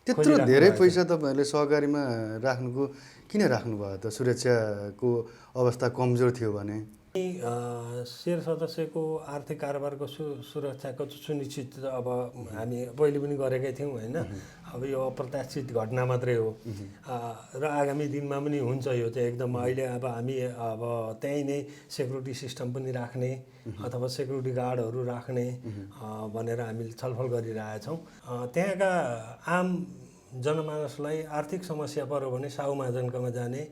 त्यत्रो धेरै पैसा तपाईँहरूले सहकारीमा राख्नुको किन राख्नुभयो त? सुरक्षाको अवस्था कमजोर थियो भने? सेयर सदस्यको आर्थिक कारोबारको सुरक्षाको सुनिश्चित अब हामी पहिले पनि गरेकै थियौँ होइन। अब यो अप्रत्याशित घटना मात्रै हो र आगामी दिनमा पनि हुन्छ यो चाहिँ एकदम। अहिले अब हामी अब त्यहीँ नै सेक्युरिटी सिस्टम पनि राख्ने अथवा सेक्युरिटी गार्डहरू राख्ने भनेर हामीले छलफल गरिरहेछौँ। त्यहाँका आम जनमानसलाई आर्थिक समस्या पऱ्यो भने साहु महाजनकोमा जाने,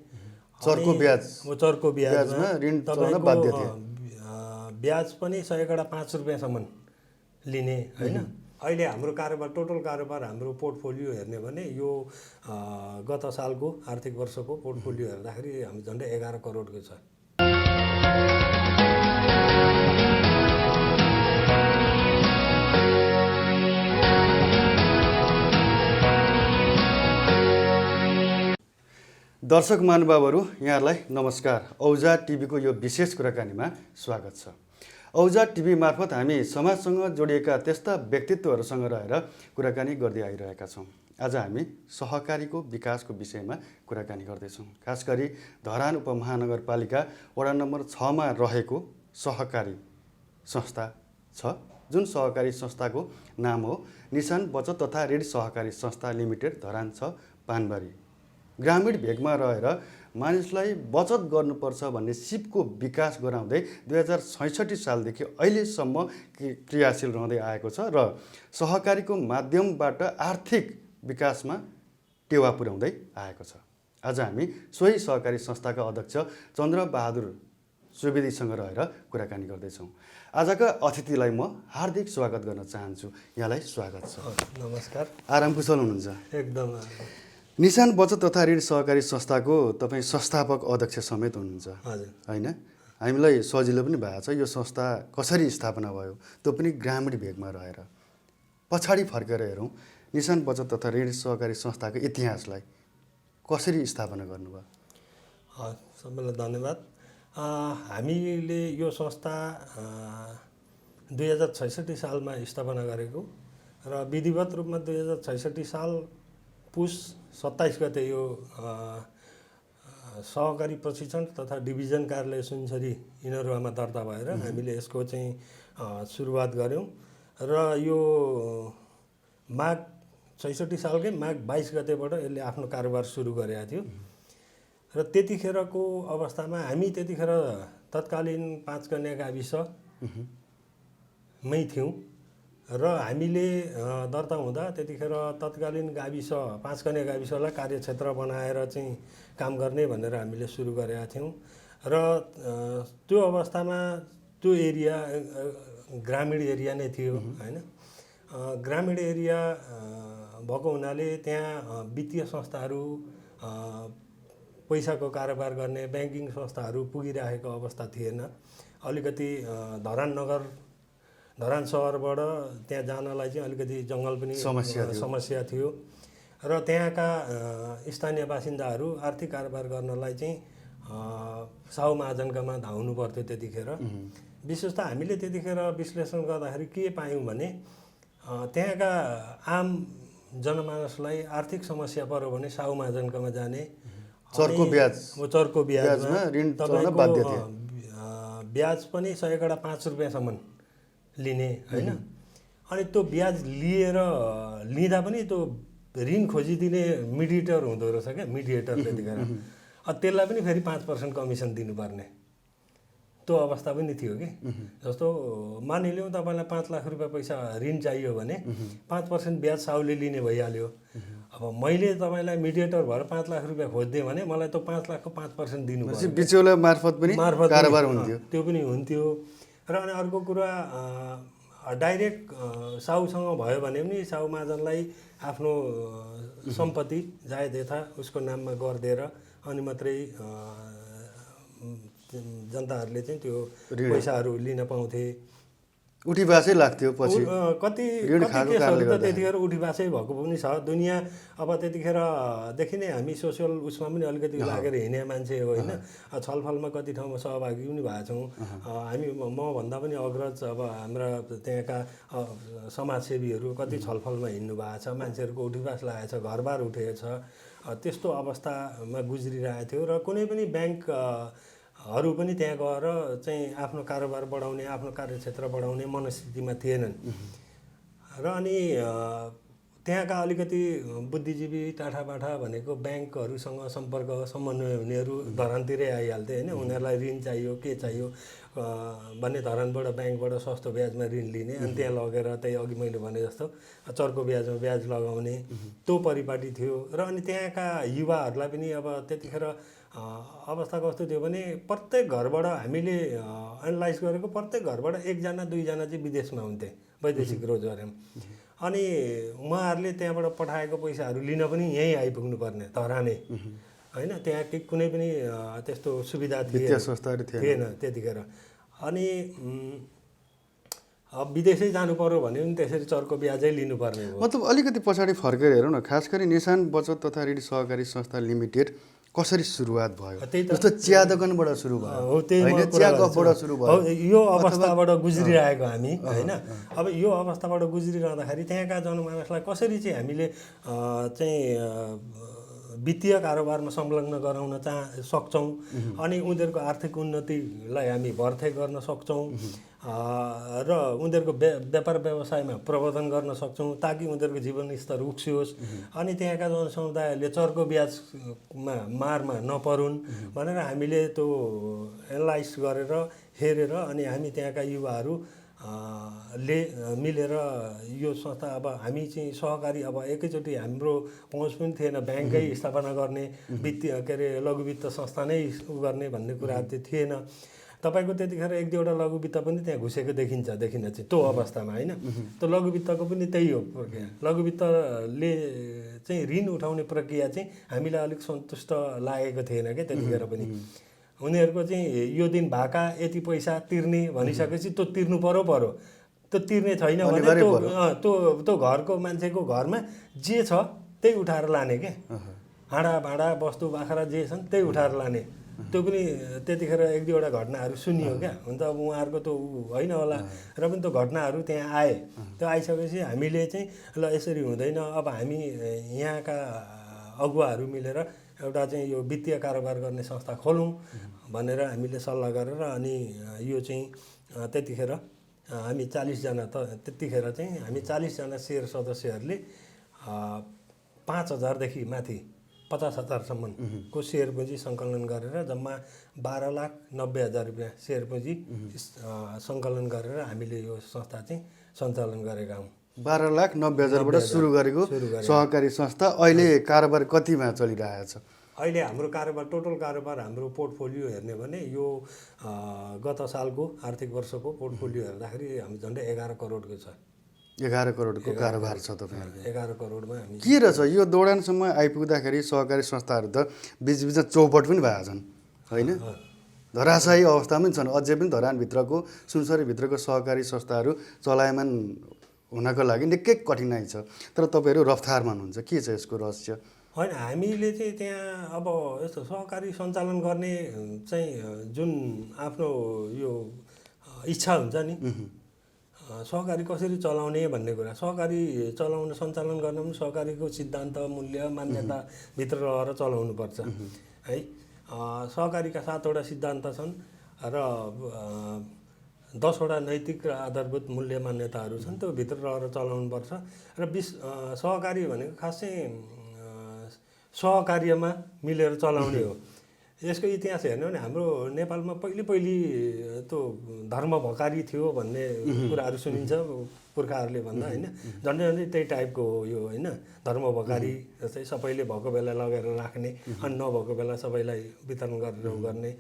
चर्को ब्याजमा ऋण चल्न बाध्य थियो। ब्याज पनि 100 रुपियाँसम्म लिने होइन। अहिले हाम्रो कारोबार टोटल कारोबार हाम्रो पोर्टफोलियो हेर्ने भने यो गत सालको आर्थिक वर्षको पोर्टफोलियो हेर्दाखेरि हामी झन्डै 11 करोडको छ। दर्शक महानुभावहरू, यहाँहरूलाई नमस्कार। औजार टिभीको यो विशेष कुराकानीमा स्वागत छ। औजार टिभी मार्फत हामी समाजसँग जोडिएका त्यस्ता व्यक्तित्वहरूसँग रहेर कुराकानी गर्दै आइरहेका छौँ। आज हामी सहकारीको विकासको विषयमा कुराकानी गर्दैछौँ। खास गरी धरान उपमहानगरपालिका वडा नम्बर 6मा रहेको सहकारी संस्था छ, जुन सहकारी संस्थाको नाम हो निशान बचत तथा ऋण सहकारी संस्था लिमिटेड धरान 6 पानबारी। ग्रामीण भेगमा रहेर मानिसलाई बचत गर्नुपर्छ भन्ने सिपको विकास गराउँदै 2066 सालदेखि अहिलेसम्म क्रियाशील रहँदै आएको छ र सहकारीको माध्यमबाट आर्थिक विकासमा टेवा पुर्याउँदै आएको छ। आज हामी सोही सहकारी संस्थाका अध्यक्ष चन्द्रबहादुर सुवेदीसँग रहेर कुराकानी गर्दैछौँ। आजका अतिथिलाई म हार्दिक स्वागत गर्न चाहन्छु। यहाँलाई स्वागत छ। नमस्कार। आराम कुशल हुनुहुन्छ? एकदम। निशान बचत तथा ऋण सहकारी संस्थाको तपाईँ संस्थापक अध्यक्ष समेत हुनुहुन्छ होइन? हामीलाई सजिलो पनि भएको छ यो संस्था कसरी स्थापना भयो, त्यो पनि ग्रामीण भेगमा रहेर। पछाडि फर्केर हेरौँ, निशान बचत तथा ऋण सहकारी संस्थाको इतिहासलाई कसरी स्थापना गर्नुभयो? सबैलाई धन्यवाद। हामीले यो संस्था 2066 सालमा स्थापना गरेको र विधिवत रूपमा 2066 साल पुस 27 गते यो सहकारी प्रशिक्षण तथा डिभिजन कार्यालय सुनसरी यिनीहरूमा दर्ता भएर हामीले यसको चाहिँ सुरुवात गऱ्यौँ र यो माघ 66 सालकै माघ 22 गतेबाट यसले आफ्नो कारोबार सुरु गरेको थियो र त्यतिखेरको अवस्थामा हामी त्यतिखेर तत्कालीन 5 कन्या गाविसमै थियौँ र हामीले दर्ता हुँदा त्यतिखेर तत्कालीन गाविस 5 कन्या गाविसलाई कार्यक्षेत्र बनाएर चाहिँ काम गर्ने भनेर हामीले सुरु गरेका थियौँ र त्यो अवस्थामा त्यो एरिया ग्रामीण एरिया नै थियो होइन। ग्रामीण एरिया भएको हुनाले त्यहाँ वित्तीय संस्थाहरू, पैसाको कारोबार गर्ने ब्याङ्किङ संस्थाहरू पुगिरहेको अवस्था थिएन। अलिकति धरान सहरबाट त्यहाँ जानलाई चाहिँ अलिकति जङ्गल पनि समस्या थियो र त्यहाँका स्थानीय बासिन्दाहरू आर्थिक कारोबार गर्नलाई चाहिँ साहु महाजनकामा धाउनु पर्थ्यो त्यतिखेर। विशेष त हामीले त्यतिखेर विश्लेषण गर्दाखेरि के पायौँ भने त्यहाँका आम जनमानसलाई आर्थिक समस्या पऱ्यो भने साहु महाजनकामा जाने, चर्को ब्याजमा ऋण चल्न बाध्य थियो। ब्याज पनि 5 रुपियाँसम्म लिने होइन। अनि त्यो ब्याज लिँदा पनि त्यो ऋण खोजिदिने मिडिएटर हुँदो रहेछ क्या, मिडिएटर त्यतिखेर। त्यसलाई पनि फेरि 5% कमिसन दिनुपर्ने त्यो अवस्था पनि थियो कि। जस्तो मानिलिउँ तपाईँलाई 5 लाख रुपियाँ पैसा ऋण चाहियो भने 5% ब्याज साहुले लिने भइहाल्यो। अब मैले तपाईँलाई मिडिएटर भएर 5 लाख रुपियाँ खोजिदिएँ भने मलाई त्यो 5 लाखको 5% दिनु पर्छ। बिचौला मार्फत कारोबार हुन्थ्यो। त्यो पनि हुन्थ्यो। र अनि अर्को कुरा डाइरेक्ट साहुसँग भयो भने पनि साहु महाजनलाई आफ्नो सम्पत्ति जायदेथा उसको नाममा गरिदिएर अनि मात्रै जनताहरूले चाहिँ त्यो पैसाहरू लिन पाउँथे। उठीबासै लाग्थ्यो पछि कति ऋण कति खाएको केसहरू कारणले त गर्दा त्यतिखेर उठीबासै भएको पनि छ। दुनियाँ अब त्यतिखेरदेखि नै हामी सोसियल उसमा पनि अलिकति लागेर हिँड्ने मान्छे हो होइन। छलफलमा कति ठाउँमा सहभागी पनि भएको छौँ हामी। मभन्दा पनि अग्रज अब हाम्रा त्यहाँका समाजसेवीहरू कति छलफलमा हिँड्नु भएको छ। मान्छेहरूको उठीबास लागेको छ, घरबार उठेको छ। त्यस्तो अवस्थामा गुज्रिरहेको थियो र कुनै पनि ब्याङ्कहरू पनि त्यहाँ गएर चाहिँ आफ्नो कारोबार बढाउने, आफ्नो कार्यक्षेत्र बढाउने मनस्थितिमा थिएनन्। र अनि त्यहाँका अलिकति बुद्धिजीवी टाठाबाठा भनेको ब्याङ्कहरूसँग सम्पर्क समन्वय हुनेहरू धरानतिरै आइहाल्थे होइन। उनीहरूलाई ऋण चाहियो, के चाहियो भन्ने धरानबाट ब्याङ्कबाट सस्तो ब्याजमा ऋण लिने अनि त्यहाँ लगेर त्यही अघि मैले भने जस्तो चर्को ब्याजमा ब्याज लगाउने त्यो परिपाटी थियो। र अनि त्यहाँका युवाहरूलाई पनि अब त्यतिखेर अवस्था कस्तो थियो भने प्रत्येक घरबाट हामीले एनालाइज गरेको प्रत्येक घरबाट एकजना दुईजना चाहिँ विदेशमा हुन्थे वैदेशिक रोजगारमा। अनि उहाँहरूले त्यहाँबाट पठाएको पैसाहरू लिन पनि यहीँ आइपुग्नु पर्ने धरानै होइन। त्यहाँ कुनै पनि त्यस्तो सुविधा थिएन त्यतिखेर। अनि अब विदेशै जानु पर्यो भने पनि त्यसरी चर्को ब्याजै लिनुपर्ने हो। मतलब अलिकति पछाडि फर्केर हेरौँ न, खास गरी निशान बचत तथा ऋण सहकारी संस्था लिमिटेड कसरी सुरुवात भयो? जस्तो चिया दोकानबाट सुरु भयो होइन, चिया कपबाट सुरु भयो। यो अवस्थाबाट गुज्रिरहेको हामी होइन। अब यो अवस्थाबाट गुज्रिरहँदाखेरि त्यहाँका जनमानसलाई कसरी चाहिँ हामीले चाहिँ वित्तीय कारोबारमा संलग्न गराउन सक्छौँ अनि उनीहरूको आर्थिक उन्नतिलाई हामी भरथेक गर्न सक्छौँ र उनीहरूको व्यापार व्यवसायमा प्रवर्धन गर्न सक्छौँ ताकि उनीहरूको जीवनस्तर उक्सियोस् अनि त्यहाँका जनसमुदायहरूले चर्को ब्याजमा मारमा नपरुन् भनेर हामीले त्यो एनालाइज गरेर हेरेर अनि हामी त्यहाँका युवाहरू ले मिलेर यो संस्था अब हामी चाहिँ सहकारी अब एकैचोटि हाम्रो पहुँच पनि थिएन ब्याङ्कै स्थापना गर्ने, वित्तीय के अरे लघुवित्त संस्था नै गर्ने भन्ने कुराहरू चाहिँ थिएन। तपाईँको त्यतिखेर एक दुईवटा लघुवित्त पनि त्यहाँ घुसेको देखिन चाहिँ त्यो अवस्थामा होइन। त्यो लघुवित्तको पनि त्यही हो प्रक्रिया। लघुवित्तले चाहिँ ऋण उठाउने प्रक्रिया चाहिँ हामीलाई अलिक सन्तुष्ट लागेको थिएन क्या त्यतिखेर पनि। उनीहरूको चाहिँ यो दिन भाका यति पैसा तिर्ने भनिसकेपछि त्यो तिर्नु पर्यो त्यो तिर्ने छैन भने त्यो घरको मान्छेको घरमा जे छ त्यही उठाएर लाने क्या। हाँडा भाँडा वस्तु बाख्रा जे छन् त्यही उठाएर लाने। त्यो पनि त्यतिखेर एक दुईवटा घटनाहरू सुनियो क्या। हुन त अब उहाँहरूको त्यो होइन होला र पनि त्यो घटनाहरू त्यहाँ आए। त्यो आइसकेपछि हामीले चाहिँ ल यसरी हुँदैन, अब हामी यहाँका अगुवाहरू मिलेर एउटा चाहिँ यो वित्तीय कारोबार गर्ने संस्था खोलौँ भनेर हामीले सल्लाह गरेर अनि यो चाहिँ त्यतिखेर हामी 40जना त्यतिखेर चाहिँ हामी 40जना सेयर सदस्यहरूले 5,000देखि माथि 50,000सम्मको सेयर पुँजी सङ्कलन गरेर जम्मा 12,90,000 रुपियाँ सेयर पुँजी सङ्कलन गरेर हामीले यो संस्था चाहिँ सञ्चालन गरेका हौँ। 12,90,000बाट सुरु गरेको सहकारी संस्था अहिले कारोबार कतिमा चलिरहेको छ? अहिले हाम्रो कारोबार टोटल कारोबार हाम्रो पोर्टफोलियो हेर्ने भने यो गत सालको आर्थिक वर्षको पोर्टफोलियो हेर्दाखेरि हामी झन्डै 11 करोडको छ। 11 करोडको कारोबार छ तपाईँहरूको? 11 करोडमा हामी के रहेछ यो दौडानसम्म आइपुग्दाखेरि सहकारी संस्थाहरू त बिचबिचमा चौपट पनि भएको छन् होइन, धराशायी अवस्थामा पनि छन्। अझै पनि धरानभित्रको सुनसरीभित्रको सहकारी संस्थाहरू चलायमान हुनको लागि निकै कठिनाइ छ, तर तपाईँहरू रफ्तारमा हुनुहुन्छ। के छ यसको रहस्य? होइन, हामीले चाहिँ त्यहाँ अब यस्तो सहकारी सञ्चालन गर्ने चाहिँ जुन आफ्नो यो इच्छा हुन्छ नि, सहकारी कसरी चलाउने भन्ने कुरा, सहकारी चलाउन सञ्चालन गर्न पनि सहकारीको सिद्धान्त मूल्य मान्यताभित्र रहेर चलाउनुपर्छ है। सहकारीका 7वटा सिद्धान्त छन् र 10वटा नैतिक र आधारभूत मूल्य मान्यताहरू छन्, त्यो भित्र रहेर चलाउनुपर्छ। र सहकारी भनेको खास चाहिँ सहकार्यमा मिलेर चलाउने हो। यसको इतिहास हेर्ने भने हाम्रो नेपालमा पहिले त्यो धर्म भकारी थियो भन्ने कुराहरू सुनिन्छ पुर्खाहरूले भन्दा होइन। झन्डै त्यही टाइपको हो यो होइन। धर्म भकारी जस्तै सबैले भएको बेला लगेर राख्ने अनि नभएको बेला सबैलाई वितरण गरेर गर्ने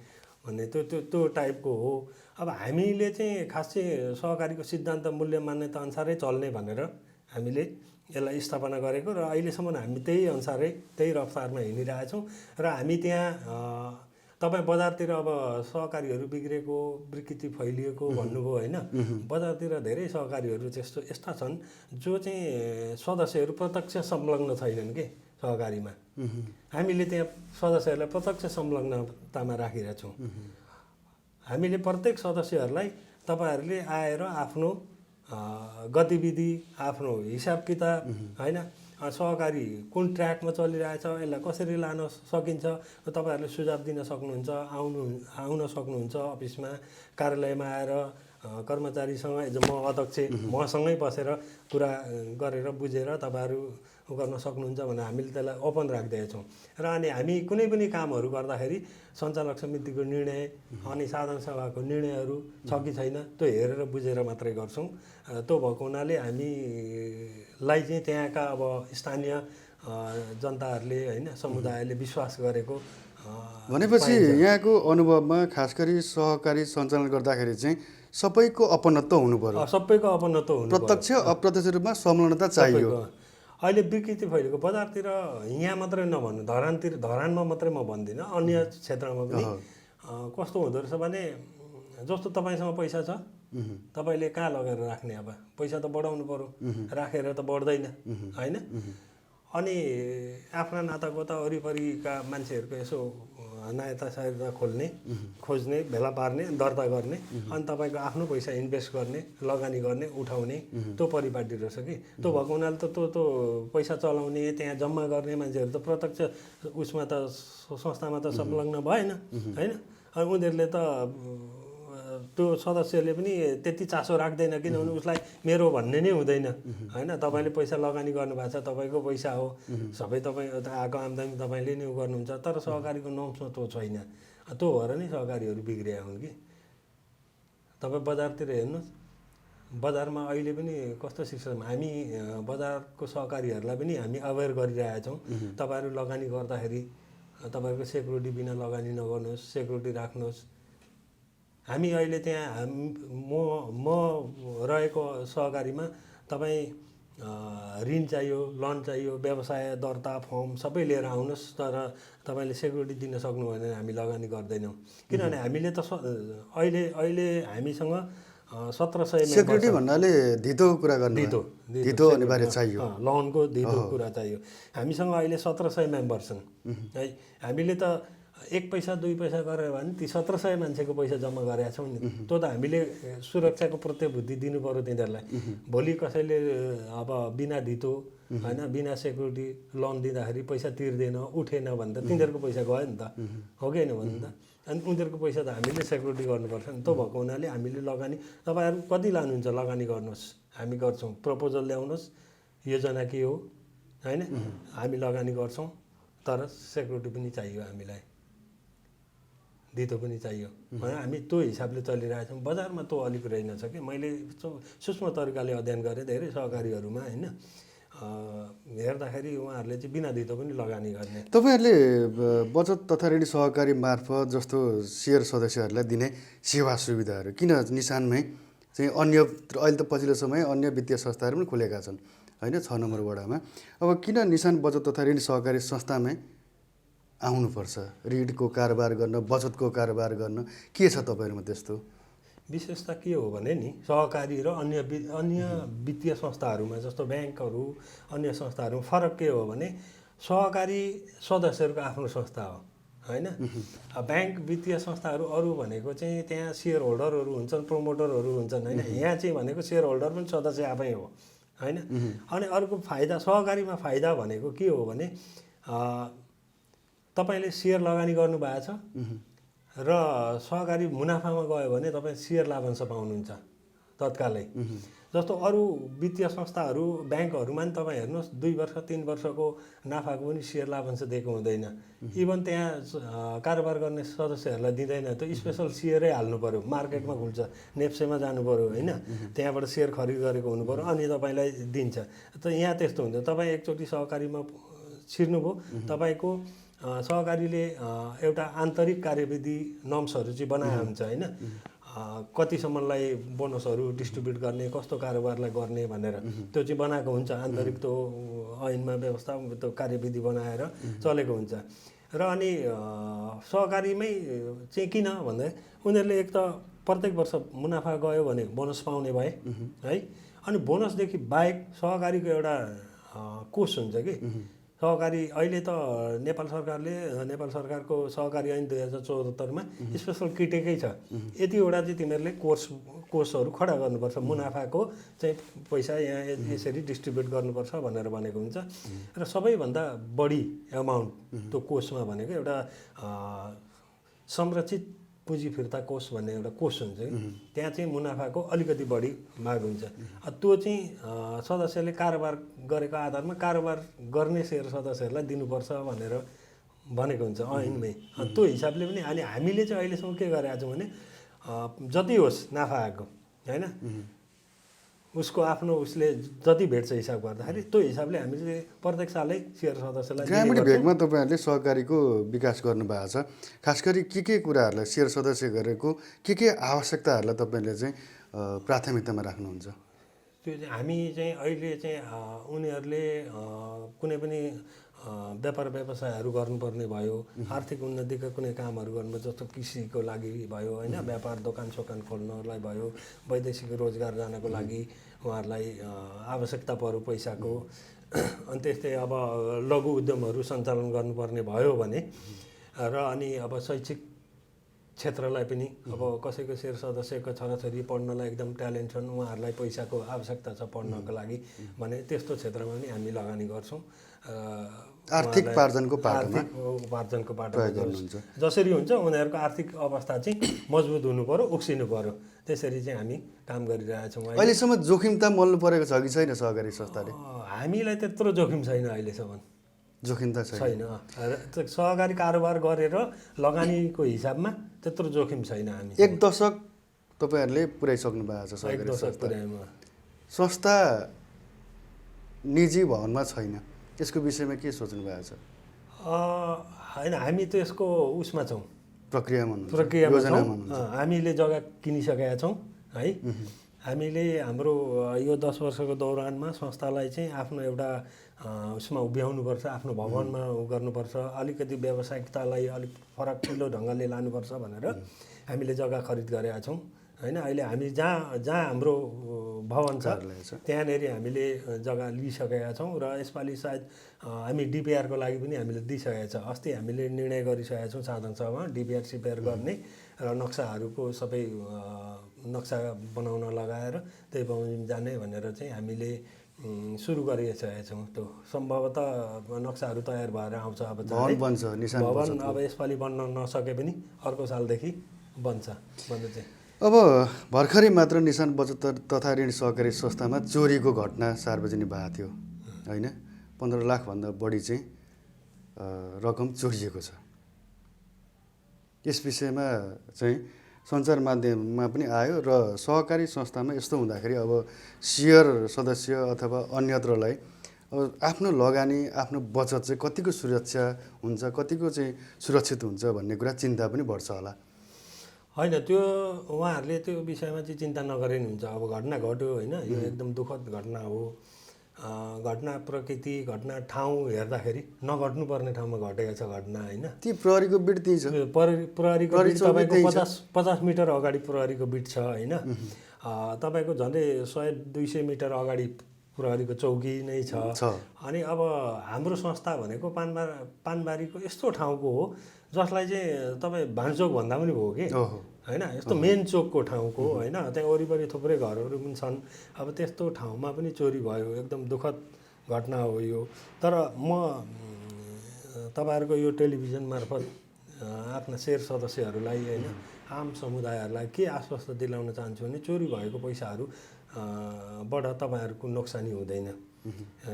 भन्ने त्यो टाइपको हो। अब हामीले चाहिँ खास चाहिँ सहकारीको सिद्धान्त मूल्य मान्यता अनुसारै चल्ने भनेर हामीले यसलाई स्थापना गरेको र अहिलेसम्म हामी त्यही अनुसारै त्यही रफ्तारमा हिँडिरहेछौँ। र हामी त्यहाँ तपाईँ बजारतिर अब सहकारीहरू बिग्रेको विकृति फैलिएको भन्नुभयो होइन, बजारतिर धेरै सहकारीहरू यस्ता छन् जो चाहिँ सदस्यहरू प्रत्यक्ष संलग्न छैनन् के सहकारीमा। हामीले त्यहाँ सदस्यहरूलाई प्रत्यक्ष संलग्नतामा राखिरहेका छौँ। हामीले प्रत्येक सदस्यहरूलाई तपाईँहरूले आएर आफ्नो गतिविधि, आफ्नो हिसाब किताब होइन, सहकारी कुन ट्र्याकमा चलिरहेछ, यसलाई कसरी लान सकिन्छ, तपाईँहरूले सुझाव दिन सक्नुहुन्छ। आउन सक्नुहुन्छ अफिसमा, कार्यालयमा आएर कर्मचारीसँग, म अध्यक्ष मसँगै बसेर कुरा गरेर बुझेर तपाईँहरू गर्न सक्नुहुन्छ भनेर हामीले त्यसलाई ओपन राखिदिएका छौँ। र अनि हामी कुनै पनि कामहरू गर्दाखेरि सञ्चालक समितिको निर्णय अनि साधारण सभाको निर्णयहरू छ कि छैन त्यो हेरेर बुझेर मात्रै गर्छौँ। त्यो भएको हुनाले हामीलाई चाहिँ त्यहाँका अब स्थानीय जनताहरूले होइन, समुदायले विश्वास गरेको भनेपछि यहाँको अनुभवमा खास गरी सहकारी सञ्चालन गर्दाखेरि चाहिँ सबैको अपनत्व हुनु पर्यो, सबैको अपनत्व हुनु, प्रत्यक्ष अप्रत्यक्ष रूपमा संलग्नता चाहियो। अहिले विकृति फैलेको बजारतिर यहाँ मात्रै नभन्नु, धरानमा मात्रै म भन्दिनँ, अन्य क्षेत्रमा पनि कस्तो हुँदो रहेछ भने जस्तो तपाईँसँग पैसा छ तपाईँले कहाँ लगेर राख्ने, अब पैसा त बढाउनु पर्यो, राखेर त बढ्दैन होइन। अनि आफ्ना नातागोता वरिपरिका मान्छेहरूको यसो नायता सायता खोज्ने, भेला पार्ने, दर्ता गर्ने, अनि तपाईँको आफ्नो पैसा इन्भेस्ट गर्ने, लगानी गर्ने, उठाउने त्यो परिपाटी रहेछ कि। त्यो भएको हुनाले त त्यो पैसा चलाउने, त्यहाँ जम्मा गर्ने मान्छेहरू त प्रत्यक्ष उसमा त संस्थामा त संलग्न भएन होइन। अनि उनीहरूले त त्यो सदस्यले पनि त्यति चासो राख्दैन, किनभने उसलाई मेरो भन्ने नै हुँदैन होइन। तपाईँले पैसा लगानी गर्नुभएको छ, तपाईँको पैसा हो, सबै तपाईँ आएको आम्दानी तपाईँले नै गर्नुहुन्छ। तर सहकारीको नर्म्समा त्यो छैन। त्यो भएर नै सहकारीहरू बिग्रिया हुन् कि। तपाईँ बजारतिर हेर्नुहोस्, बजारमा अहिले पनि कस्तो सिस्टम, हामी बजारको सहकारीहरूलाई पनि हामी अवेर गरिरहेका छौँ। तपाईँहरू लगानी गर्दाखेरि तपाईँको सेक्युरिटी बिना लगानी नगर्नुहोस्, सेक्युरिटी राख्नुहोस्। हामी अहिले त्यहाँ म रहेको सहकारीमा तपाईँ ऋण चाहियो, लोन चाहियो, व्यवसाय दर्ता फर्म सबै लिएर आउनुहोस्, तर तपाईँले सेक्युरिटी दिन सक्नु भने हामी लगानी गर्दैनौँ। किनभने हामीले त अहिले हामीसँग 1700 सेक्युरिटी भन्नाले धितो कुरा गर्नु, धितो अनिवार्य चाहियो, लोनको धितो कुरा चाहियो। हामीसँग अहिले 1700 मेम्बर छन् है। हामीले त 1 पैसा 2 पैसा गरेर भने ती 1700 मान्छेको पैसा जम्मा गरेका छौँ नि। त्यो त हामीले सुरक्षाको प्रतिभूति दिनु पर्यो तिनीहरूलाई। भोलि कसैले अब बिना धितो होइन, बिना सेक्युरिटी लोन दिँदाखेरि पैसा तिर्दैन, उठेन भने त तिनीहरूको पैसा गयो नि त, हो कि होइन भन्नु त। अनि उनीहरूको पैसा त हामीले सेक्युरिटी गर्नुपर्छ नि। त्यो भएको हुनाले हामीले लगानी, तपाईँहरू कति लानुहुन्छ लगानी गर्नुहोस्, हामी गर्छौँ, प्रपोजल ल्याउनुहोस्, योजना के हो होइन, हामी लगानी गर्छौँ। तर सेक्युरिटी पनि चाहियो हामीलाई, धितो पनि चाहियो होइन। हामी त्यो हिसाबले चलिरहेका छौँ। बजारमा त्यो अलिक रहेनछ कि। मैले सूक्ष्म तरिकाले अध्ययन गरेँ धेरै सहकारीहरूमा होइन, हेर्दाखेरि उहाँहरूले चाहिँ बिना धितो पनि लगानी गर्ने। तपाईँहरूले बचत तथा ऋण सहकारी मार्फत जस्तो सेयर सदस्यहरूलाई दिने सेवा सुविधाहरू किन निशानमै चाहिँ अन्य अहिले त पछिल्लो समय अन्य वित्तीय संस्थाहरू पनि खुलेका छन् होइन, 6 नम्बर वडामा। अब किन निशान बचत तथा ऋण सहकारी संस्थामै आउनुपर्छ ऋणको कारोबार गर्न, बचतको कारोबार गर्न? के छ तपाईँहरूमा त्यस्तो विशेषता? के हो भने नि, सहकारी र अन्य वित्तीय संस्थाहरूमा जस्तो ब्याङ्कहरू, अन्य संस्थाहरूमा फरक के हो भने सहकारी सदस्यहरूको आफ्नो संस्था हो होइन। ब्याङ्क वित्तीय संस्थाहरू अरू भनेको चाहिँ त्यहाँ सेयर होल्डरहरू हुन्छन्, प्रमोटरहरू हुन्छन् होइन। यहाँ चाहिँ भनेको सेयर होल्डर पनि सदस्य आफै हो होइन। अनि अर्को फाइदा, सहकारीमा फाइदा भनेको के हो भने तपाईँले सेयर लगानी गर्नुभएको छ र सहकारी मुनाफामा गयो भने तपाईँ सेयर लाभांश पाउनुहुन्छ तत्कालै। जस्तो अरू वित्तीय संस्थाहरू ब्याङ्कहरूमा नि तपाईँ हेर्नुहोस् 2 वर्ष 3 वर्षको नाफाको पनि सेयर लाभांश दिएको हुँदैन। इभन त्यहाँ कारोबार गर्ने सदस्यहरूलाई दिँदैन। त्यो स्पेसल सेयरै हाल्नु पऱ्यो, मार्केटमा खुल्छ, नेप्सेमा जानु पऱ्यो होइन, त्यहाँबाट सेयर खरिद गरेको हुनु पऱ्यो अनि तपाईँलाई दिन्छ। त यहाँ त्यस्तो हुन्छ। तपाईँ एकचोटि सहकारीमा छिर्नुभयो, तपाईँको सहकारीले एउटा आन्तरिक कार्यविधि नर्म्सहरू चाहिँ बनाएको हुन्छ होइन। कतिसम्मलाई बोनसहरू डिस्ट्रिब्युट गर्ने, कस्तो कारोबारलाई गर्ने भनेर त्यो चाहिँ बनाएको हुन्छ। आन्तरिक त्यो ऐनमा व्यवस्था त्यो कार्यविधि बनाएर चलेको हुन्छ। र अनि सहकारीमै चाहिँ किन भन्दा उनीहरूले एक त प्रत्येक वर्ष मुनाफा गयो भने बोनस पाउने भए है। अनि बोनसदेखि बाहेक सहकारीको एउटा कोष हुन्छ कि सहकारी अहिले त नेपाल सरकारको सहकारी ऐन 2074मा स्पेसल किटेकै छ यतिवटा चाहिँ तिमीहरूले कोषहरू खडा गर्नुपर्छ मुनाफाको चाहिँ पैसा यहाँ यसरी डिस्ट्रिब्युट गर्नुपर्छ भनेर भनेको हुन्छ र सबैभन्दा बढी एमाउन्ट त्यो कोषमा भनेको एउटा संरक्षित पुँजी फिर्ता कोष भन्ने एउटा कोष हुन्छ त्यहाँ चाहिँ मुनाफाको अलिकति बढी माग हुन्छ त्यो चाहिँ सदस्यले कारोबार गरेको आधारमा कारोबार गर्ने सेयर सदस्यहरूलाई दिनुपर्छ भनेर भनेको हुन्छ ऐनमै। त्यो हिसाबले पनि अहिले हामीले चाहिँ अहिलेसम्म के गरेका छौँ भने जति होस् नाफा आएको होइन उसको आफ्नो उसले जति भेट्छ हिसाब गर्दाखेरि त्यो हिसाबले हामीले प्रत्येक सालै सेयर सदस्यलाई ग्रामीण भेगमा तपाईँहरूले सहकारीको विकास गर्नुभएको छ। खास गरी के कुराहरूलाई सेयर सदस्य गरेको के आवश्यकताहरूलाई तपाईँले चाहिँ प्राथमिकतामा राख्नुहुन्छ? त्यो चाहिँ हामी चाहिँ अहिले चाहिँ उनीहरूले कुनै पनि व्यापार व्यवसायहरू गर्नुपर्ने भयो आर्थिक उन्नतिका कुनै कामहरू गर्नु जस्तो कृषिको लागि भयो होइन व्यापार दोकान सोकान खोल्नलाई भयो वैदेशिक रोजगार जानको लागि उहाँहरूलाई आवश्यकता पर्यो पैसाको। अनि त्यस्तै अब लघु उद्यमहरू सञ्चालन गर्नुपर्ने भयो भने र अनि अब शैक्षिक क्षेत्रलाई पनि अब कसैको सेयर सदस्यको छोराछोरी पढ्नलाई एकदम ट्यालेन्ट छन् उहाँहरूलाई पैसाको आवश्यकता छ पढ्नको लागि भने त्यस्तो क्षेत्रमा पनि हामी लगानी गर्छौँ। आर्थिक उपार्जनको बाटोमा जसरी हुन्छ उनीहरूको आर्थिक अवस्था चाहिँ मजबुत हुनु पर्यो उक्सिनु पर्यो त्यसरी चाहिँ हामी काम गरिरहेछौँ। अहिलेसम्म जोखिम त मल्नु परेको छ कि छैन सहकारी संस्थाले? हामीलाई त्यत्रो जोखिम छैन अहिलेसम्म जोखिम त छैन सहकारी कारोबार गरेर लगानीको हिसाबमा त्यत्रो जोखिम छैन। हामी 1 दशक तपाईँहरूले पुर्याइसक्नु भएको छ सहकारी संस्था निजी भवनमा छैन यसको विषयमा के सोच्नु भएको छ? होइन हामी त यसको उसमा छौँ प्रक्रियामा हामीले जग्गा किनिसकेका छौँ है। हामीले हाम्रो यो 10 वर्षको दौरानमा संस्थालाई चाहिँ आफ्नो एउटा उसमा उभ्याउनुपर्छ आफ्नो भवनमा गर्नुपर्छ अलिकति व्यावसायिकतालाई अलिक फरकिलो ढङ्गले लानुपर्छ भनेर हामीले जग्गा खरिद गरेका छौँ होइन। अहिले हामी जहाँ हाम्रो भवन छ त्यहाँनिर हामीले जग्गा लिइसकेका छौँ र यसपालि सायद हामी डिपिआरको लागि पनि हामीले दिइसकेका छ। अस्ति हामीले निर्णय गरिसकेका छौँ साधारण सभामा डिपिआर सिपिआर गर्ने र नक्साहरूको सबै नक्सा बनाउन लगाएर त्यही बमोजिम जाने भनेर चाहिँ हामीले सुरु गरिसकेका छौँ। त्यो सम्भवतः नक्साहरू तयार भएर आउँछ अब भवन अब यसपालि बन्न नसके पनि अर्को सालदेखि बन्छ चाहिँ। अब भर्खरै मात्र निशान बचत तथा ऋण सहकारी संस्थामा चोरीको घटना सार्वजनिक भएको थियो होइन। 15 लाखभन्दा बढी चाहिँ रकम चोरिएको छ। यस विषयमा चाहिँ सञ्चार माध्यममा पनि आयो र सहकारी संस्थामा यस्तो हुँदाखेरि अब सेयर सदस्य अथवा अन्यत्रलाई अब आफ्नो लगानी आफ्नो बचत चाहिँ कतिको सुरक्षा हुन्छ कतिको चाहिँ सुरक्षित हुन्छ भन्ने कुरा चिन्ता पनि बढ्छ होला होइन। त्यो उहाँहरूले त्यो विषयमा चाहिँ चिन्ता नगरे नि हुन्छ। अब घटना घट्यो होइन यो एकदम दुःखद घटना हो। घटना प्रकृति घटना ठाउँ हेर्दाखेरि नघट्नुपर्ने ठाउँमा घटेको छ घटना होइन। ती प्रहरीको बिट त्यही छ प्रहरीको बिट तपाईँको 50 मिटर अगाडि प्रहरीको बिट छ होइन। तपाईँको झन्डै 100-200 मिटर अगाडि प्रहरीको चौकी नै छ। अनि अब हाम्रो संस्था भनेको पानबारीको यस्तो ठाउँको हो जसलाई चाहिँ तपाईँ भान्चोक भन्दा पनि भयो कि होइन। यस्तो मेन चोकको ठाउँको होइन त्यहाँ वरिपरि थुप्रै घरहरू पनि छन्। अब त्यस्तो ठाउँमा पनि चोरी भयो एकदम दुःखद घटना हो यो। तर म तपाईँहरूको यो टेलिभिजन मार्फत आफ्ना सेयर सदस्यहरूलाई होइन आम समुदायहरूलाई के आश्वस्त दिलाउन चाहन्छु भने चोरी भएको पैसाहरू बाट तपाईँहरूको नोक्सानी हुँदैन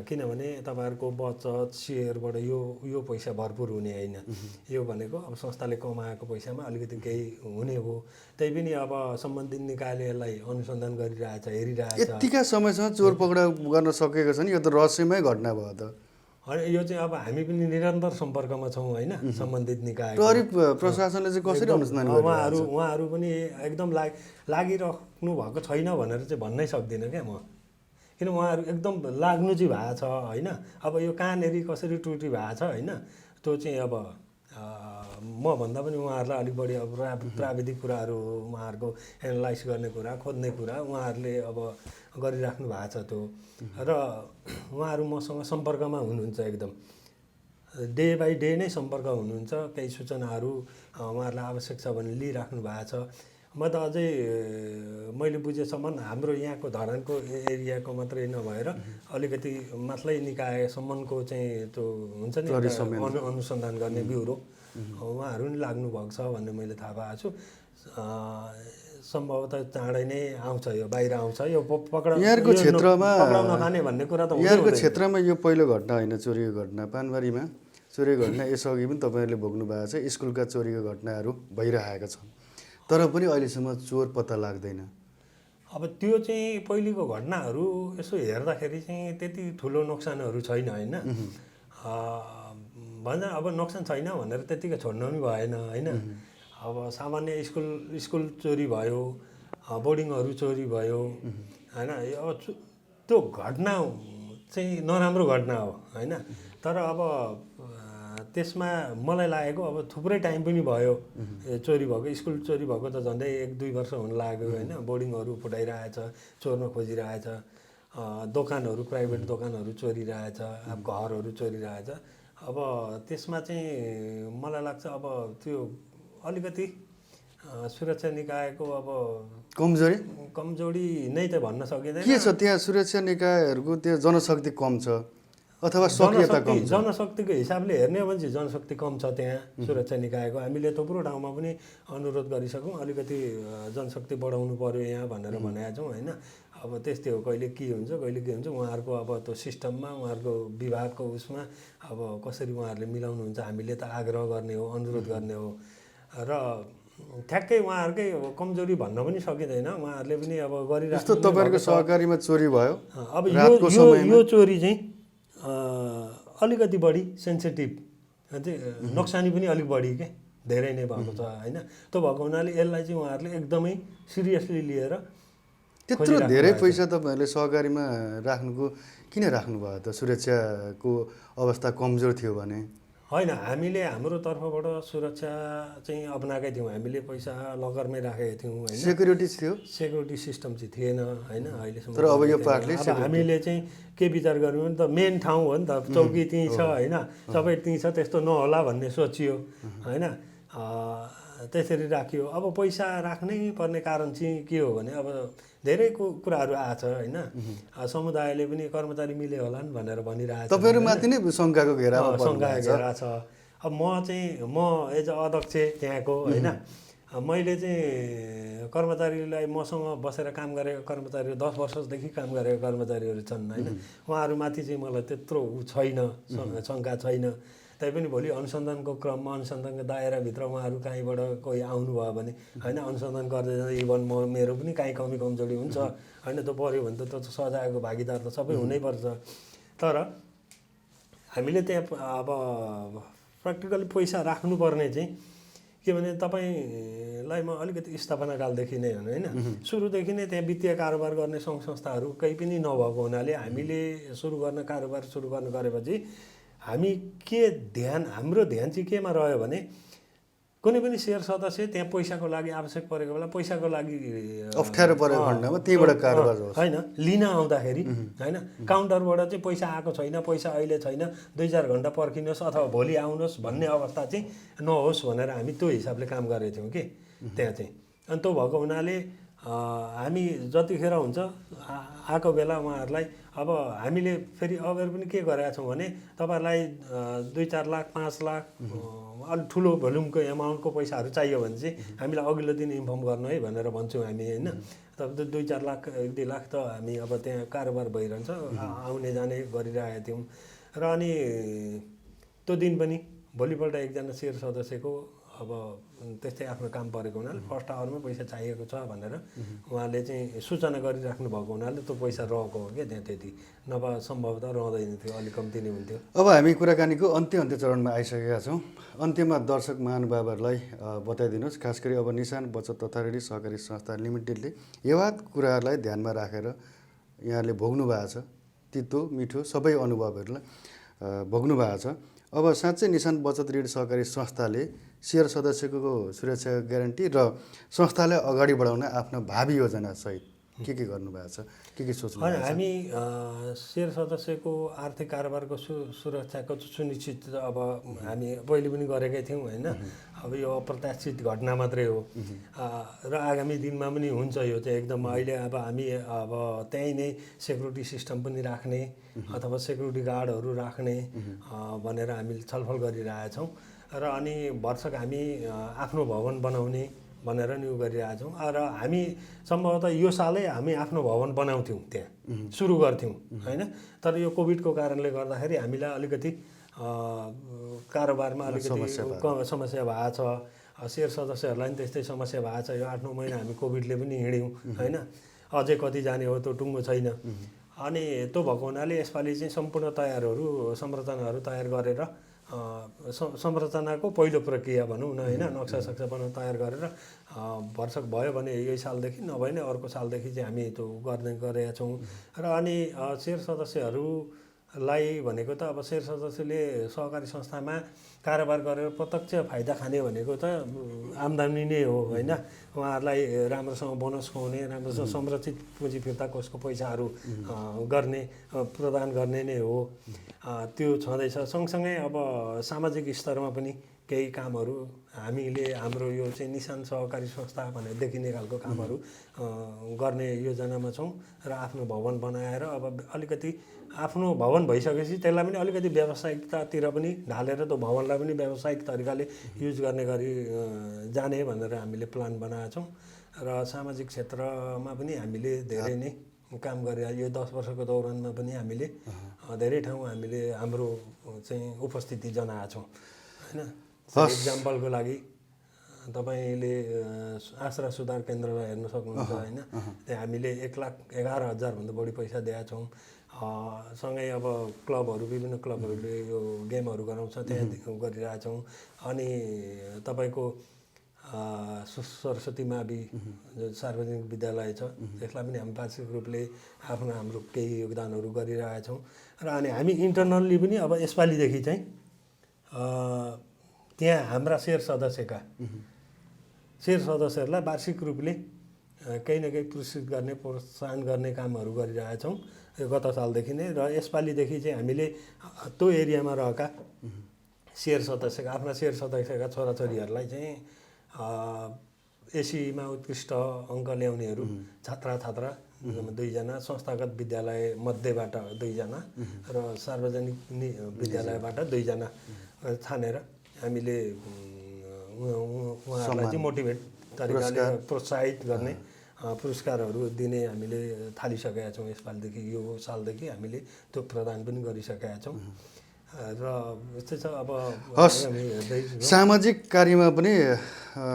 किनभने तपाईँहरूको बचत सेयरबाट यो पैसा भरपुर हुने होइन। यो भनेको अब संस्थाले कमाएको पैसामा अलिकति केही हुने हो। त्यही पनि अब सम्बन्धित निकायले यसलाई अनुसन्धान गरिरहेछ हेरिरहेछ। यतिका समयसँग चोर पक्राउ गर्न सकेको छ नि यो त रहस्यमय घटना भयो त। होइन यो चाहिँ अब हामी पनि निरन्तर सम्पर्कमा छौँ होइन सम्बन्धित निकाय प्रहरी प्रशासनले चाहिँ कसरी अनुसन्धान गरिरहेछ? उहाँहरू पनि एकदम लागिराख्नु भएको छैन भनेर चाहिँ भन्नै सक्दिनँ क्या म। किन उहाँहरू एकदम लाग्नु चाहिँ भएको छ होइन। अब यो कहाँनिर कसरी त्रुटि भएको छ होइन त्यो चाहिँ अब मभन्दा पनि उहाँहरूलाई अलिक बढी अब प्राविधिक कुराहरू उहाँहरूको एनालाइज गर्ने कुरा खोज्ने कुरा उहाँहरूले अब गरिराख्नु भएको छ त्यो र उहाँहरू मसँग सम्पर्कमा हुनुहुन्छ एकदम डे बाई डे नै सम्पर्क हुनुहुन्छ केही सूचनाहरू उहाँहरूलाई आवश्यक छ भने लिइराख्नु भएको छ म त अझै मैले बुझेसम्म हाम्रो यहाँको धरानको एरियाको मात्रै नभएर अलिकति माथिल्लै निकायसम्मको चाहिँ त्यो हुन्छ नि अनुसन्धान गर्ने ब्युरो उहाँहरू नि लाग्नु भएको छ भन्ने मैले थाहा पाएको छु सम्भवतः चाँडै नै आउँछ यो बाहिर आउँछ यो यहाँको क्षेत्रमा पक्राउन खाने भन्ने कुरा त यहाँको क्षेत्रमा यो पहिलो घटना होइन चोरीको घटना पानबारीमा चोरीको घटना यसअघि पनि तपाईँहरूले भोग्नु भएको छ स्कुलका चोरीको घटनाहरू भइरहेका छन् तर पनि अहिलेसम्म चोर पत्ता लाग्दैन अब त्यो चाहिँ पहिलेको घटनाहरू यसो हेर्दाखेरि चाहिँ त्यति ठुलो नोक्सानहरू छैन होइन भन्छ अब नोक्सान छैन भनेर त्यतिकै छोड्नु पनि भएन होइन अब सामान्य स्कुल चोरी भयो बोर्डिङहरू चोरी भयो होइन अब त्यो घटना चाहिँ नराम्रो घटना हो होइन तर अब त्यसमा मलाई लागेको अब थुप्रै टाइम पनि भयो चोरी भएको स्कुल चोरी भएको त झन्डै 1-2 वर्ष हुन लाग्यो होइन बोर्डिङहरू फुटाइरहेछ चोर्न खोजिरहेछ दोकानहरू प्राइभेट दोकानहरू चोरिरहेछ अब घरहरू चोरिरहेछ अब त्यसमा चाहिँ मलाई लाग्छ अब त्यो अलिकति सुरक्षा निकायको अब कमजोरी नै त भन्न सकिँदैन के छ त्यहाँ सुरक्षा निकायहरूको त्यो जनशक्ति कम छ अथवा सक्रियता कम छ जनशक्तिको हिसाबले हेर्ने हो भने चाहिँ जनशक्ति कम छ त्यहाँ सुरक्षा निकायको हामीले थुप्रो ठाउँमा पनि अनुरोध गरिसक्यौँ अलिकति जनशक्ति बढाउनु पर्यो यहाँ भनेर भनेका छौँ होइन अब त्यस्तै हो कहिले के हुन्छ उहाँहरूको अब त्यो सिस्टममा उहाँहरूको विभागको उसमा अब कसरी उहाँहरूले मिलाउनुहुन्छ हामीले त आग्रह गर्ने हो अनुरोध गर्ने हो र ठ्याक्कै उहाँहरूकै कमजोरी भन्न पनि सकिँदैन उहाँहरूले पनि अब गरिरहेको जस्तो तपाईँहरूको सहकारीमा चोरी भयो अब यो चोरी चाहिँ अलिकति बढी सेन्सिटिभ नोक्सानी पनि अलिक बढी के धेरै नै भएको छ होइन त्यो भएको हुनाले यसलाई चाहिँ उहाँहरूले एकदमै सिरियसली लिएर त्यत्रो धेरै पैसा तपाईँहरूले सहकारीमा राख्नुको किन राख्नुभयो त सुरक्षाको अवस्था कमजोर थियो भने होइन हामीले हाम्रो तर्फबाट सुरक्षा चाहिँ अपनाएकै थियौँ हामीले पैसा लकरमै राखेका थियौँ होइन सेक्युरिटी थियो सेक्युरिटी सिस्टम चाहिँ थिएन होइन अहिलेसम्म तर अब यो पार्टले हामीले चाहिँ के विचार गर्यौँ भने त मेन ठाउँ हो नि त चौकी त्यहीँ छ होइन सबै त्यहीँ छ त्यस्तो नहोला भन्ने सोचियो होइन त्यसरी राखियो अब पैसा राख्नै पर्ने कारण चाहिँ के हो भने अब धेरै कुराहरू आछ होइन समुदायले पनि कर्मचारी मिले होला नि भनेर भनिरहेको छ तपाईँहरूमाथि नै शङ्काको घेरामा छ अब म एज अ अध्यक्ष त्यहाँको होइन मैले चाहिँ कर्मचारीलाई मसँग बसेर काम गरेको कर्मचारीहरू 10 वर्षदेखि काम गरेको कर्मचारीहरू छन् होइन उहाँहरूमाथि चाहिँ मलाई त्यत्रो छैन शङ्का छैन तैपनि भोलि अनुसन्धानको क्रममा अनुसन्धानको दायराभित्र उहाँहरू कहीँबाट कोही आउनुभयो भने होइन अनुसन्धान गर्दै जाँदा इभन मेरो पनि काहीँ कमजोरी हुन्छ होइन त्यो पऱ्यो भने त सजायको भागीदार त सबै हुनैपर्छ तर हामीले त्यहाँ अब प्र्याक्टिकली पैसा राख्नुपर्ने चाहिँ के भने तपाईँलाई म अलिकति स्थापनाकालदेखि नै होइन सुरुदेखि नै त्यहाँ वित्तीय कारोबार गर्ने सङ्घ संस्थाहरू केही पनि नभएको हुनाले हामीले कारोबार सुरु गर्न गरेपछि हामी हाम्रो ध्यान चाहिँ केमा रह्यो भने कुनै पनि सेयर सदस्य त्यहाँ पैसाको लागि आवश्यक परेको बेला पैसाको लागि अप्ठ्यारो परेको खण्डमा त्यहीबाट कारोबार होस् होइन लिन आउँदाखेरि होइन काउन्टरबाट चाहिँ पैसा आएको छैन पैसा अहिले छैन 2-4 घन्टा पर्खिनुहोस् अथवा भोलि आउनुहोस् भन्ने अवस्था चाहिँ नहोस् भनेर हामी त्यो हिसाबले काम गरेको थियौँ कि त्यहाँ चाहिँ अनि त्यो भएको हुनाले हामी जतिखेर हुन्छ आएको बेला उहाँहरूलाई अब हामीले फेरि अवेर पनि के गरेका छौँ भने तपाईँहरूलाई 2-4 लाख 5 लाख अलिक ठुलो भोल्युमको एमाउन्टको पैसाहरू चाहियो भने चाहिँ हामीलाई अघिल्लो दिन इन्फर्म गर्नु है भनेर भन्छौँ हामी होइन तब 2-4 लाख 1-2 लाख त हामी अब त्यहाँ कारोबार भइरहन्छ आउने जाने गरिरहेका थियौँ र अनि त्यो दिन पनि भोलिपल्ट एकजना सेयर सदस्यको अब त्यस्तै आफ्नो काम परेको हुनाले फर्स्ट आवरमै पैसा चाहिएको छ भनेर उहाँले चाहिँ सूचना गरिराख्नु भएको हुनाले त्यो पैसा रहेको हो क्या त्यहाँ त्यति नभए सम्भवतः रहँदैन थियो अलिक कम्ती नै हुन्थ्यो अब हामी कुराकानीको अन्त्य चरणमा आइसकेका छौँ अन्त्यमा दर्शक महानुभावहरूलाई बताइदिनुहोस् खास गरी अब निशान बचत तथा ऋण सहकारी संस्था लिमिटेडले यवाद कुराहरूलाई ध्यानमा राखेर यहाँले भोग्नु भएको छ तितो मिठो सबै अनुभवहरूलाई भोग्नु भएको छ। अब साँच्चै निशान बचत ऋण सहकारी संस्थाले सेयर सदस्यको सुरक्षा ग्यारेन्टी र संस्थालाई अगाडि बढाउन आफ्नो भावी योजना सहित के गर्नुभएको छ, के सोच्नु भएको छ? हामी सेयर सदस्यको आर्थिक कारोबारको सुरक्षाको सुनिश्चित अब हामी पहिले पनि गरेकै थियौँ होइन। अब यो अप्रत्याशित घटना मात्रै हो र आगामी दिनमा पनि हुन्छ। यो चाहिँ एकदम अहिले अब हामी अब त्यहीँ नै सेक्युरिटी सिस्टम पनि राख्ने अथवा सेक्युरिटी गार्डहरू राख्ने भनेर हामीले छलफल गरिरहेछौँ र अनि भरसक हामी आफ्नो भवन बनाउने भनेर नि गरिरहेछौँ र हामी सम्भवतः यो सालै हामी आफ्नो भवन बनाउँथ्यौँ, त्यहाँ सुरु गर्थ्यौँ होइन। तर यो कोभिडको कारणले गर्दाखेरि हामीलाई अलिकति कारोबारमा अलिकति समस्या भएको छ। सेयर सदस्यहरूलाई पनि त्यस्तै समस्या भएको छ। यो 8-9 महिना हामी कोभिडले पनि हिँड्यौँ होइन। अझै कति जाने हो त्यो टुङ्गो छैन। अनि त्यो भएको हुनाले यसपालि चाहिँ सम्पूर्ण संरचनाहरू तयार गरेर संरचनाको पहिलो प्रक्रिया भनौँ न होइन, नक्सा सक्सा बनाउन तयार गरेर भरसक भयो भने यही सालदेखि नभए नै अर्को सालदेखि चाहिँ हामी त्यो गर्ने गरेका छौँ। र अनि सेयर सदस्यहरूलाई भनेको त अब सेयर सदस्यले सहकारी संस्थामा कारोबार गरेर प्रत्यक्ष फाइदा खाने भनेको त आम्दानी नै हो होइन। उहाँहरूलाई राम्रोसँग बोनस खुवाउने, राम्रोसँग संरक्षित पुँजी फिर्ता कोषको पैसाहरू गर्ने प्रदान गर्ने नै हो। त्यो छँदैछ। सँगसँगै अब सामाजिक स्तरमा पनि केही कामहरू हामीले हाम्रो यो चाहिँ निशान सहकारी संस्था भनेर देखिने खालको कामहरू गर्ने योजनामा छौँ र आफ्नो भवन बनाएर अब अलिकति आफ्नो भवन भइसकेपछि त्यसलाई पनि अलिकति व्यावसायिकतातिर पनि ढालेर त्यो भवनलाई पनि व्यावसायिक तरिकाले युज गर्ने गरी जाने भनेर हामीले प्लान बनाएका छौँ। र सामाजिक क्षेत्रमा पनि हामीले धेरै नै काम गरेर यो 10 वर्षको दौरानमा पनि हामीले धेरै ठाउँ हामीले हाम्रो चाहिँ उपस्थिति जनाएका छौँ होइन। इक्जाम्पलको लागि तपाईँले आश्रा सुधार केन्द्रलाई हेर्न सक्नुहुन्छ होइन। त्यहाँ हामीले 1,11,000 भन्दा बढी पैसा दिएका छौँ। सँगै अब क्लबहरू विभिन्न क्लबहरूले यो गेमहरू गराउँछ, त्यहाँ गरिरहेछौँ। अनि तपाईँको सरस्वती मावि सार्वजनिक विद्यालय छ, त्यसलाई पनि हामी वार्षिक रूपले हाम्रो केही योगदानहरू गरिरहेछौँ। र अनि हामी इन्टरनल्ली पनि अब यसपालिदेखि चाहिँ त्यहाँ हाम्रा सेयर सदस्यहरूलाई वार्षिक रूपले केही न केही पुरस्कृत गर्ने, प्रोत्साहन गर्ने कामहरू गरिरहेछौँ गत सालदेखि नै। र यसपालिदेखि चाहिँ हामीले त्यो एरियामा रहेका आफ्ना सेयर सदस्यका छोराछोरीहरूलाई चाहिँ एसीमा उत्कृष्ट अङ्क ल्याउनेहरू छात्रा 2जना, संस्थागत विद्यालय मध्येबाट 2जना र सार्वजनिक विद्यालयबाट 2जना छानेर हामीले उहाँहरूलाई चाहिँ मोटिभेट तरिकाले प्रोत्साहित गर्ने पुरस्कारहरू दिने हामीले थालिसकेका छौँ। यसपालिदेखि यो सालदेखि हामीले त्यो प्रदान पनि गरिसकेका छौँ। र यस्तै छ। अब सामाजिक कार्यमा पनि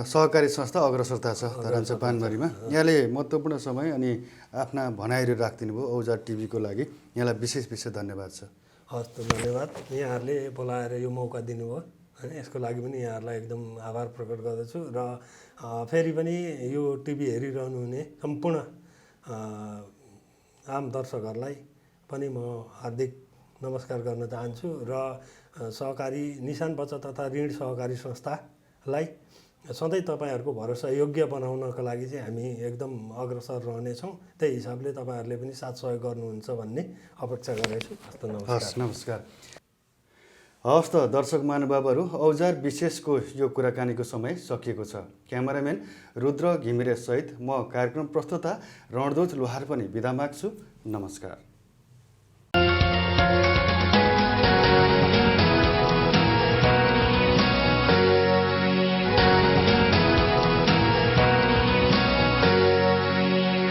सहकारी संस्था अग्रसरता छ धरान पानबारीमा। यहाँले महत्त्वपूर्ण समय अनि आफ्ना भनाइहरू राखिदिनु भयो। औजार टिभीको लागि यहाँलाई विशेष धन्यवाद छ। हस् त, धन्यवाद। यहाँहरूले बोलाएर यो मौका दिनुभयो होइन, यसको लागि पनि यहाँहरूलाई एकदम आभार प्रकट गर्दछु। र फेरि पनि यो टिभी हेरिरहनु हुने सम्पूर्ण आम दर्शकहरूलाई पनि म हार्दिक नमस्कार गर्न चाहन्छु। र सहकारी निशान बचत तथा ऋण सहकारी संस्थालाई सधैँ तपाईँहरूको भरोसा योग्य बनाउनको लागि चाहिँ हामी एकदम अग्रसर रहनेछौँ। त्यही हिसाबले तपाईँहरूले पनि साथ सहयोग गर्नुहुन्छ भन्ने अपेक्षा गरेछु। हस्त, नमस्कार। नमस्कार। हवस् त दर्शक महानुभावहरू, औजार विशेषको यो कुराकानीको समय सकिएको छ। क्यामेराम्यान रुद्र घिमिरे सहित म कार्यक्रम प्रस्तुता रणध्वज लोहार पनि बिदा माग्छु। नमस्कार।